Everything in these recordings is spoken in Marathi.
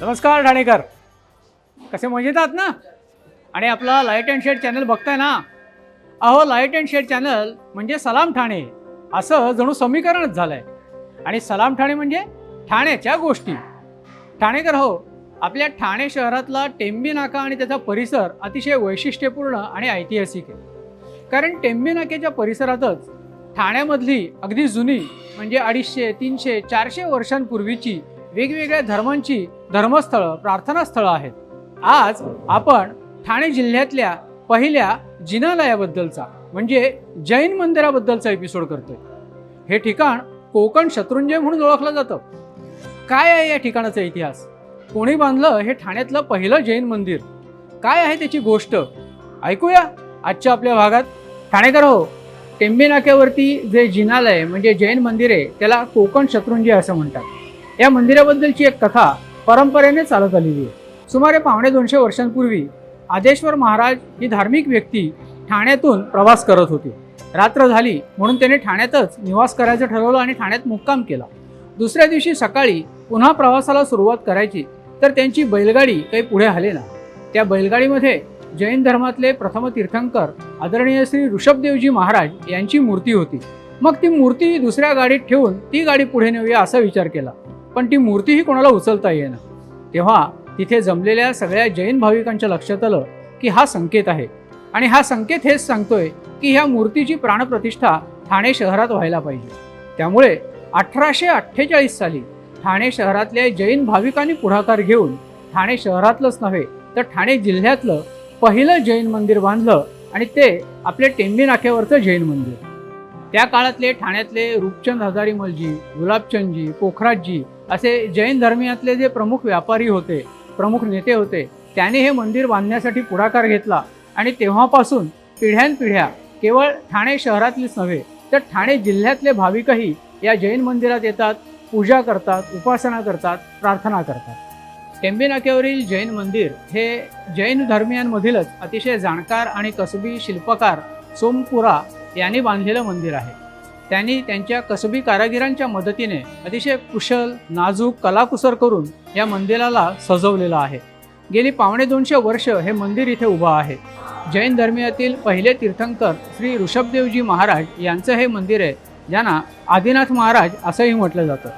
नमस्कार ठाणेकर, कसे मजेत आहात ना? आणि आपला लाईट अँड शेड चॅनल बघताय ना? अहो, लाईट अँड शेड चॅनल म्हणजे सलाम ठाणे असं जणू समीकरणच झालंय. आणि सलाम ठाणे म्हणजे ठाण्याच्या गोष्टी. ठाणेकर हो, आपल्या ठाणे शहरातला टेंबी नाका आणि त्याचा परिसर अतिशय वैशिष्ट्यपूर्ण आणि ऐतिहासिक आहे. कारण टेंबी नाक्याच्या परिसरातच ठाण्यामधली अगदी जुनी म्हणजे 250, 300, 400 वर्षांपूर्वीची वेगवेगळ्या धर्मांची धर्मस्थळं, प्रार्थनास्थळं आहेत. आज आपण ठाणे जिल्ह्यातल्या पहिल्या जिनालयाबद्दलचा म्हणजे जैन मंदिराबद्दलचा एपिसोड करतोय. हे ठिकाण कोकण शत्रुंजय म्हणून ओळखलं जातं. काय आहे या ठिकाणाचा इतिहास? कोणी बांधलं हे ठाण्यातलं पहिलं जैन मंदिर? काय आहे त्याची गोष्ट? ऐकूया आजच्या आपल्या भागात. ठाणेकर हो, टेंबी नाक्यावरती जे जिनालय म्हणजे जैन मंदिर आहे त्याला कोकण शत्रुंजय असं म्हणतात. या मंदिराबद्दलची एक कथा परंपरेने चालत आलेली आहे. सुमारे 250 वर्षांपूर्वी आदेश्वर महाराज ही धार्मिक व्यक्ती ठाण्यातून प्रवास करत होते. रात्र झाली म्हणून त्याने ठाण्यातच निवास करायचं ठरवलं आणि ठाण्यात मुक्काम केला. दुसऱ्या दिवशी सकाळी पुन्हा प्रवासाला सुरुवात करायची तर त्यांची बैलगाडी काही पुढे हलेना. त्या बैलगाडीमध्ये जैन धर्मातले प्रथम तीर्थंकर आदरणीय श्री ऋषभदेवजी महाराज यांची मूर्ती होती. मग ती मूर्ती दुसऱ्या गाडीत ठेवून ती गाडी पुढे नेऊया असा विचार केला, पण ती मूर्तीही कोणाला उचलता येईना. तेव्हा तिथे जमलेल्या सगळ्या जैन भाविकांच्या लक्षात आलं की हा संकेत आहे आणि हा संकेत हेच सांगतोय की ह्या मूर्तीची प्राणप्रतिष्ठा ठाणे शहरात व्हायला पाहिजे. त्यामुळे 1848 साली ठाणे शहरातल्या जैन भाविकांनी पुढाकार घेऊन ठाणे शहरातलंच नव्हे तर ठाणे जिल्ह्यातलं पहिलं जैन मंदिर बांधलं आणि ते आपले टेंबी नाक्यावरचं जैन मंदिर. त्या काळातले ठाण्यातले रूपचंद हजारीमलजी, गुलाबचंदजी, पोखराजजी असे जैन धर्मियातले जे प्रमुख व्यापारी होते, प्रमुख नेते होते, त्याने हे मंदिर बांधण्यासाठी पुढाकार घेतला आणि तेव्हापासून पिढ्यानपिढ्या केवळ ठाणे शहरातलीच नव्हे तर ठाणे जिल्ह्यातले भाविकही या जैन मंदिरात येतात, पूजा करतात, उपासना करतात, प्रार्थना करतात. टेंबी नाक्यावरील जैन मंदिर हे जैन धर्मियांमधीलच अतिशय जाणकार आणि कसबी शिल्पकार सोमपुरा यांनी बांधलेलं मंदिर आहे. त्यांनी त्यांच्या कसबी कारागिरांच्या मदतीने अतिशय कुशल नाजूक कलाकुसर करून या मंदिराला सजवलेलं आहे. गेली 250 वर्ष हे मंदिर इथे उभं आहे. जैन धर्मियातील पहिले तीर्थंकर श्री ऋषभदेवजी महाराज यांचं हे मंदिर आहे, ज्यांना आदिनाथ महाराज असंही म्हटलं जातं.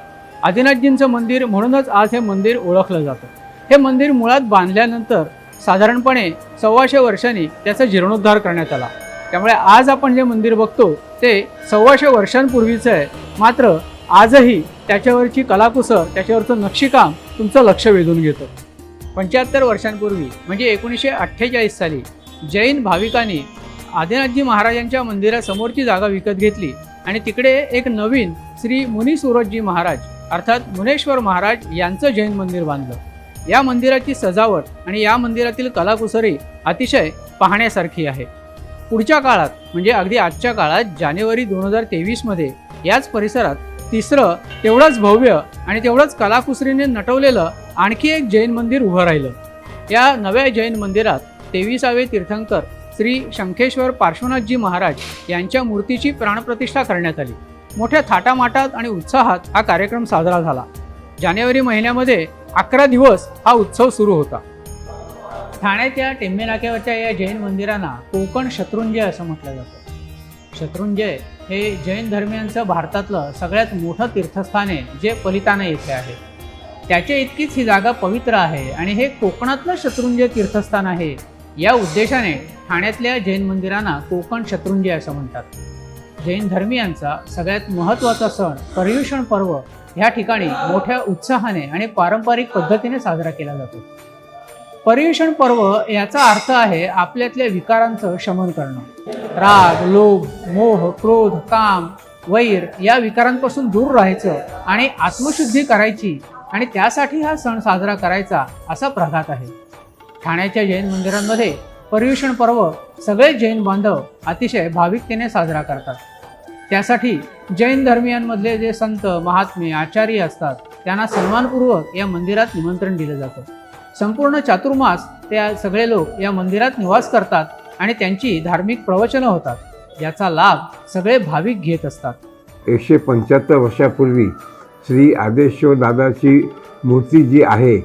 आदिनाथजींचं मंदिर म्हणूनच आज हे मंदिर ओळखलं जातं. हे मंदिर मुळात बांधल्यानंतर साधारणपणे 125 वर्षांनी त्याचा जीर्णोद्धार करण्यात आला. त्यामुळे आज आपण जे मंदिर बघतो ते 125 वर्षांपूर्वीचं आहे. मात्र आजही त्याच्यावरची कलाकुसर, त्याच्यावरचं नक्षीकाम तुमचं लक्ष वेधून घेतं. 75 वर्षांपूर्वी म्हणजे 1948 साली जैन भाविकांनी आदिनाथजी महाराजांच्या मंदिरासमोरची जागा विकत घेतली आणि तिकडे एक नवीन श्री मुनी सूरजजी महाराज अर्थात मुनेश्वर महाराज यांचं जैन मंदिर बांधलं. या मंदिराची सजावट आणि या मंदिरातील कलाकुसरी अतिशय पाहण्यासारखी आहे. पुढच्या काळात म्हणजे अगदी आजच्या काळात जानेवारी 2023 मध्ये याच परिसरात तिसरं तेवढंच भव्य आणि तेवढंच कलाकुसरीने नटवलेलं आणखी एक जैन मंदिर उभं राहिलं. या नव्या जैन मंदिरात 23वे तीर्थंकर श्री शंखेश्वर पार्श्वनाथजी महाराज यांच्या मूर्तीची प्राणप्रतिष्ठा करण्यात आली. मोठ्या थाटामाटात आणि उत्साहात हा कार्यक्रम साजरा झाला. जानेवारी महिन्यामध्ये 11 दिवस हा उत्सव सुरू होता. ठाण्याच्या टेंबी नाक्यावरच्या या जैन मंदिरांना कोकण शत्रुंजय असं म्हटलं जातं. शत्रुंजय हे जैन धर्मियांचं भारतातलं सगळ्यात मोठं तीर्थस्थान आहे जे पलिताना येथे आहे. त्याच्या इतकीच ही जागा पवित्र आहे आणि हे कोकणातलं शत्रुंजय तीर्थस्थान आहे. या उद्देशाने ठाण्यातल्या जैन मंदिरांना कोकण शत्रुंजय असं म्हणतात. जैन धर्मियांचा सगळ्यात महत्त्वाचा सण पर्युषण पर्व ह्या ठिकाणी मोठ्या उत्साहाने आणि पारंपरिक पद्धतीने साजरा केला जातो. पर्युषण पर्व याचा अर्थ आहे आपल्यातल्या विकारांचं शमन करणं. राग, लोभ, मोह, क्रोध, काम, वैर या विकारांपासून दूर राहायचं आणि आत्मशुद्धी करायची आणि त्यासाठी हा सण साजरा करायचा असा प्रघात आहे. ठाण्याच्या जैन मंदिरांमध्ये पर्युषण पर्व सगळे जैन बांधव अतिशय भाविकतेने साजरा करतात. त्यासाठी जैन धर्मियांमधले जे संत, महात्मे, आचार्य असतात त्यांना सन्मानपूर्वक या मंदिरात निमंत्रण दिलं जातं. संपूर्ण चातुर्मास त्या सगळे लोक या मंदिरात निवास करतात आणि त्यांची धार्मिक प्रवचनं होतात. याचा लाभ सगळे भाविक घेत असतात. 175 वर्षापूर्वी श्री आदेश्वर दादाची मूर्ती जी आहे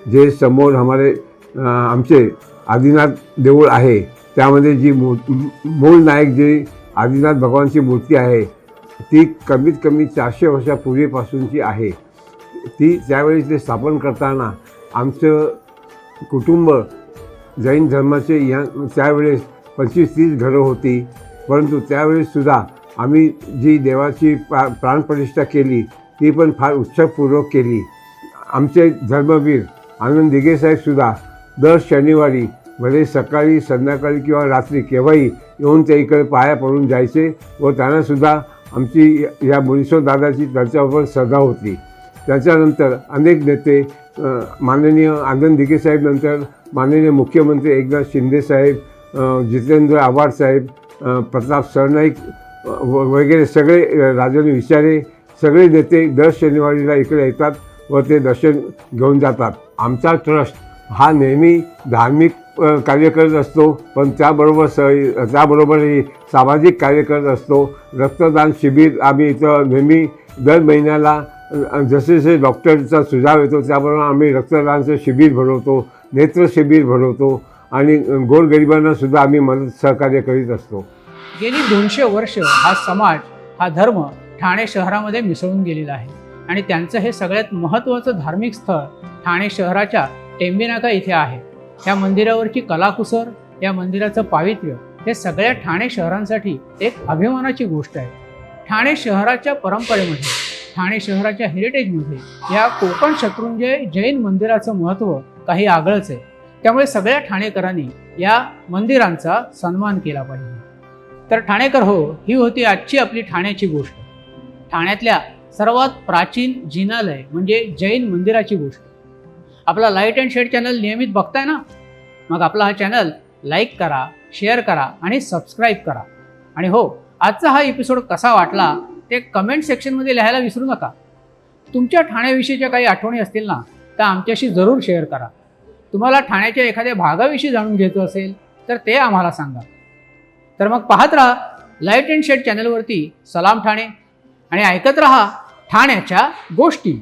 जे समोर आमचे आदिनाथ देऊळ आहे, त्यामध्ये जी मूळ नायक जी आदिनाथ भगवानची मूर्ती आहे ती कमीत कमी 400 वर्षापूर्वीपासूनची आहे. ती त्यावेळी ते स्थापन करताना आमचं कुटुंब जैन धर्माचे त्यावेळेस 25-30 घरं होती. परंतु त्यावेळेससुद्धा आम्ही जी देवाची प्राणप्रतिष्ठा केली ती पण फार उत्सवपूर्वक केली. आमचे धर्मवीर आनंद दिघे साहेबसुद्धा दर शनिवारी भले सकाळी संध्याकाळी किंवा रात्री केव्हाही येऊन त्या इकडे पाया पडून जायचे व त्यांनासुद्धा आमची या मुनीश्वर दादाची त्यांच्याबरोबर श्रद्धा होती. त्याच्यानंतर अनेक नेते माननीय आनंद दिघे साहेब, नंतर माननीय मुख्यमंत्री एकनाथ शिंदे साहेब, जितेंद्र आव्हाड साहेब, प्रताप सरनाईक वगैरे सगळे, राजन विचारे, सगळे नेते दर शनिवारीला इकडे येतात व ते दर्शन घेऊन जातात. आमचा ट्रस्ट हा नेहमी धार्मिक कार्य करत असतो, पण त्याबरोबरही सामाजिक कार्य करत असतो. रक्तदान शिबिर आम्ही इथं नेहमी दर महिन्याला जसे जसे डॉक्टरचा सुझाव येतो त्याप्रमाणे आम्ही रक्तदानाचं शिबिर भरवतो, नेत्र शिबिर भरवतो आणि गोरगरिबांनासुद्धा आम्ही मदत सहकार्य करीत असतो. गेली 200 वर्ष हा समाज, हा धर्म ठाणे शहरामध्ये मिसळून गेलेला आहे आणि त्यांचं हे सगळ्यात महत्त्वाचं धार्मिक स्थळ ठाणे शहराच्या टेंबीनाका इथे आहे. या मंदिरावरची कलाकुसर, या मंदिराचं पावित्र्य हे सगळ्या ठाणे शहरांसाठी एक अभिमानाची गोष्ट आहे. ठाणे शहराच्या परंपरेमध्ये, ठाणे शहराच्या हेरिटेजमध्ये या कोकण शत्रुंजय जैन मंदिराचं महत्त्व काही आगळंच आहे. त्यामुळे सगळ्या ठाणेकरांनी या मंदिरांचा सन्मान केला पाहिजे. तर ठाणेकर हो, ही होती आजची आपली ठाण्याची गोष्ट. ठाण्यातल्या सर्वात प्राचीन जिनालय म्हणजे जैन मंदिराची गोष्ट. आपला लाईट अँड शेड चॅनल नियमित बघताय ना, मग आपला हा चॅनल लाईक करा, शेअर करा आणि सबस्क्राईब करा. आणि हो, आजचा हा एपिसोड कसा वाटला ते कमेंट सेक्शनमध्ये लिहायला विसरू नका. तुमच्या ठाण्याविषयीच्या काही आठवणी असतील ना, तर आमच्याशी जरूर शेअर करा. तुम्हाला ठाण्याच्या एखाद्या भागाविषयी जाणून घ्यायचं असेल तर ते आम्हाला सांगा. तर मग पाहत राहा लाईट अँड शेड चॅनलवरती सलाम ठाणे आणि ऐकत राहा ठाण्याच्या गोष्टी.